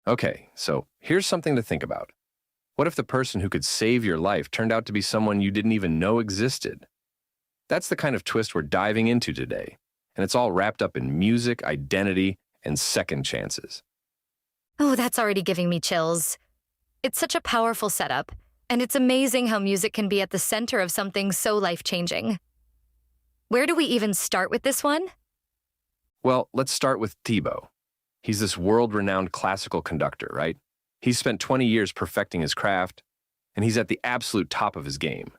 Okay, so here's something to think about. What if the person who could save your life turned out to be someone you didn't even know existed? That's the kind of twist we're diving into today, and it's all wrapped up in music, identity, and second chances. Oh, that's already giving me chills. It's such a powerful setup, and it's amazing how music can be at the center of something so life-changing. Where do we even start with this one? Well, let's start with Thibaut. He's this world-renowned classical conductor, right? He's spent 20 years perfecting his craft, and he's at the absolute top of his game.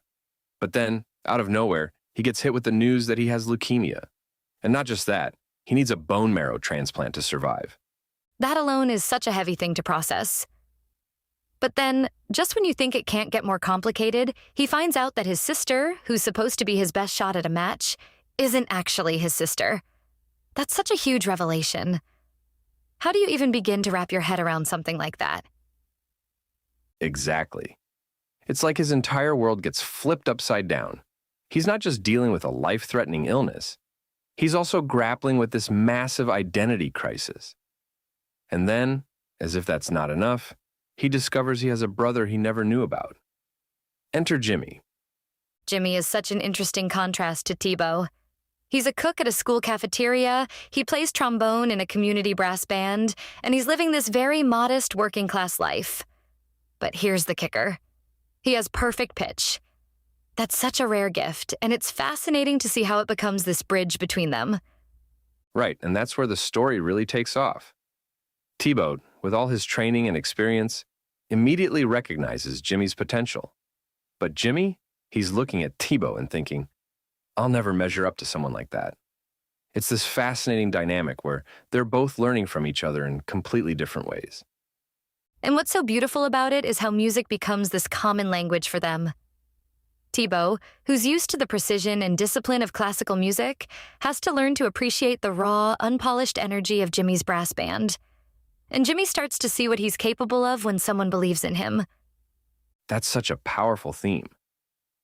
But then, out of nowhere, he gets hit with the news that he has leukemia. And not just that, he needs a bone marrow transplant to survive. That alone is such a heavy thing to process. But then, just when you think it can't get more complicated, he finds out that his sister, who's supposed to be his best shot at a match, isn't actually his sister. That's such a huge revelation. How do you even begin to wrap your head around something like that? Exactly. It's like his entire world gets flipped upside down. He's not just dealing with a life-threatening illness. He's also grappling with this massive identity crisis. And then, as if that's not enough, he discovers he has a brother he never knew about. Enter Jimmy. Jimmy is such an interesting contrast to Thibaut. He's a cook at a school cafeteria, he plays trombone in a community brass band, and he's living this very modest working-class life. But here's the kicker. He has perfect pitch. That's such a rare gift, and it's fascinating to see how it becomes this bridge between them. Right, and that's where the story really takes off. Thibaut, with all his training and experience, immediately recognizes Jimmy's potential. But Jimmy, he's looking at Thibaut and thinking, I'll never measure up to someone like that. It's this fascinating dynamic where they're both learning from each other in completely different ways. And what's so beautiful about it is how music becomes this common language for them. Thibaut, who's used to the precision and discipline of classical music, has to learn to appreciate the raw, unpolished energy of Jimmy's brass band. And Jimmy starts to see what he's capable of when someone believes in him. That's such a powerful theme.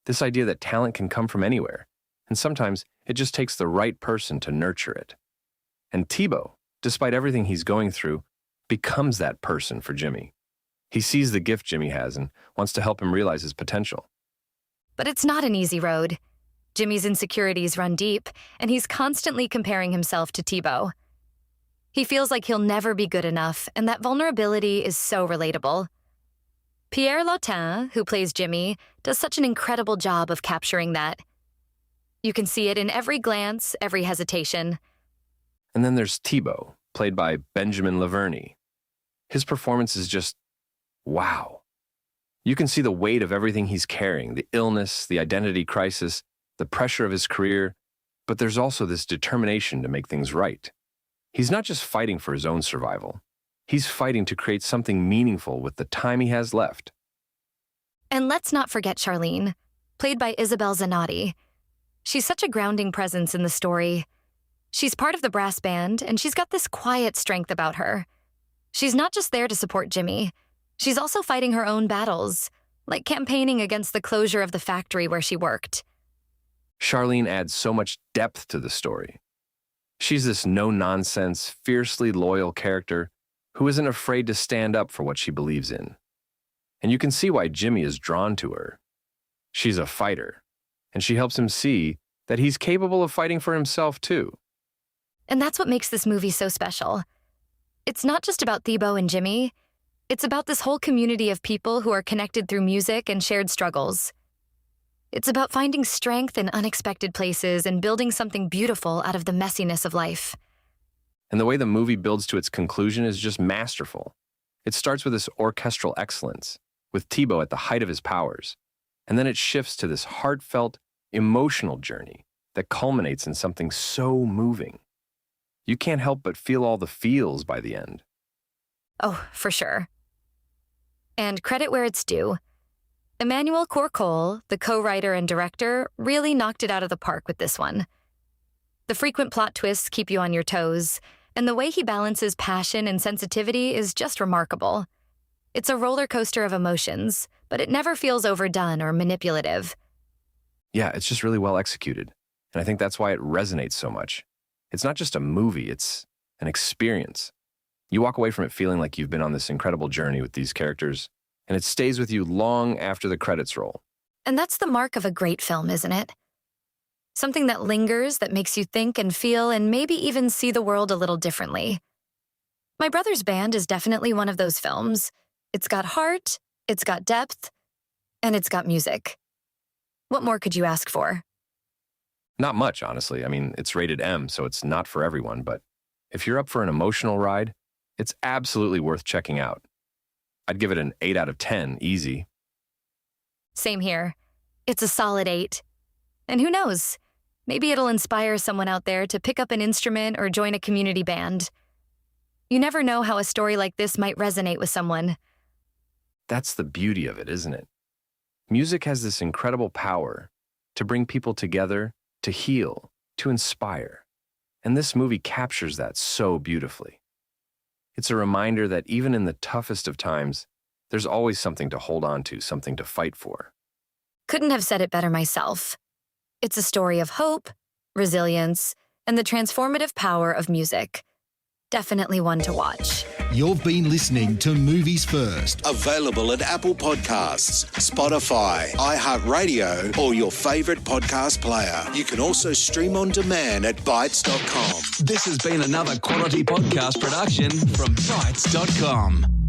This idea that talent can come from anywhere, and sometimes it just takes the right person to nurture it. And Thibaut, despite everything he's going through, becomes that person for Jimmy. He sees the gift Jimmy has and wants to help him realize his potential. But it's not an easy road. Jimmy's insecurities run deep, and he's constantly comparing himself to Thibaut. He feels like he'll never be good enough, and that vulnerability is so relatable. Pierre Lautin, who plays Jimmy, does such an incredible job of capturing that. You can see it in every glance, every hesitation. And then there's Thibaut, played by Benjamin Laverne. His performance is just, wow. You can see the weight of everything he's carrying, the illness, the identity crisis, the pressure of his career, but there's also this determination to make things right. He's not just fighting for his own survival. He's fighting to create something meaningful with the time he has left. And let's not forget Charlene, played by Isabelle Zanotti. She's such a grounding presence in the story. She's part of the brass band, and she's got this quiet strength about her. She's not just there to support Jimmy. She's also fighting her own battles, like campaigning against the closure of the factory where she worked. Charlene adds so much depth to the story. She's this no-nonsense, fiercely loyal character who isn't afraid to stand up for what she believes in. And you can see why Jimmy is drawn to her. She's a fighter, and she helps him see that he's capable of fighting for himself too. And that's what makes this movie so special. It's not just about Thibaut and Jimmy. It's about this whole community of people who are connected through music and shared struggles. It's about finding strength in unexpected places and building something beautiful out of the messiness of life. And the way the movie builds to its conclusion is just masterful. It starts with this orchestral excellence, with Thibaut at the height of his powers, and then it shifts to this heartfelt, emotional journey that culminates in something so moving. You can't help but feel all the feels by the end. Oh, for sure. And credit where it's due. Emmanuel Courcol, the co-writer and director, really knocked it out of the park with this one. The frequent plot twists keep you on your toes, and the way he balances passion and sensitivity is just remarkable. It's a roller coaster of emotions, but it never feels overdone or manipulative. Yeah, it's just really well executed, and I think that's why it resonates so much. It's not just a movie, it's an experience. You walk away from it feeling like you've been on this incredible journey with these characters, and it stays with you long after the credits roll. And that's the mark of a great film, isn't it? Something that lingers, that makes you think and feel and maybe even see the world a little differently. My Brother's Band is definitely one of those films. It's got heart, it's got depth, and it's got music. What more could you ask for? Not much, honestly. I mean, it's rated M, so it's not for everyone, but if you're up for an emotional ride, it's absolutely worth checking out. I'd give it an 8 out of 10, easy. Same here. It's a solid 8. And who knows? Maybe it'll inspire someone out there to pick up an instrument or join a community band. You never know how a story like this might resonate with someone. That's the beauty of it, isn't it? Music has this incredible power to bring people together, to heal, to inspire. And this movie captures that so beautifully. It's a reminder that even in the toughest of times, there's always something to hold on to, something to fight for. Couldn't have said it better myself. It's a story of hope, resilience, and the transformative power of music. Definitely one to watch. You've been listening to Movies First. Available at Apple Podcasts, Spotify, iHeartRadio, or your favourite podcast player. You can also stream on demand at Bytes.com. This has been another quality podcast production from Bytes.com.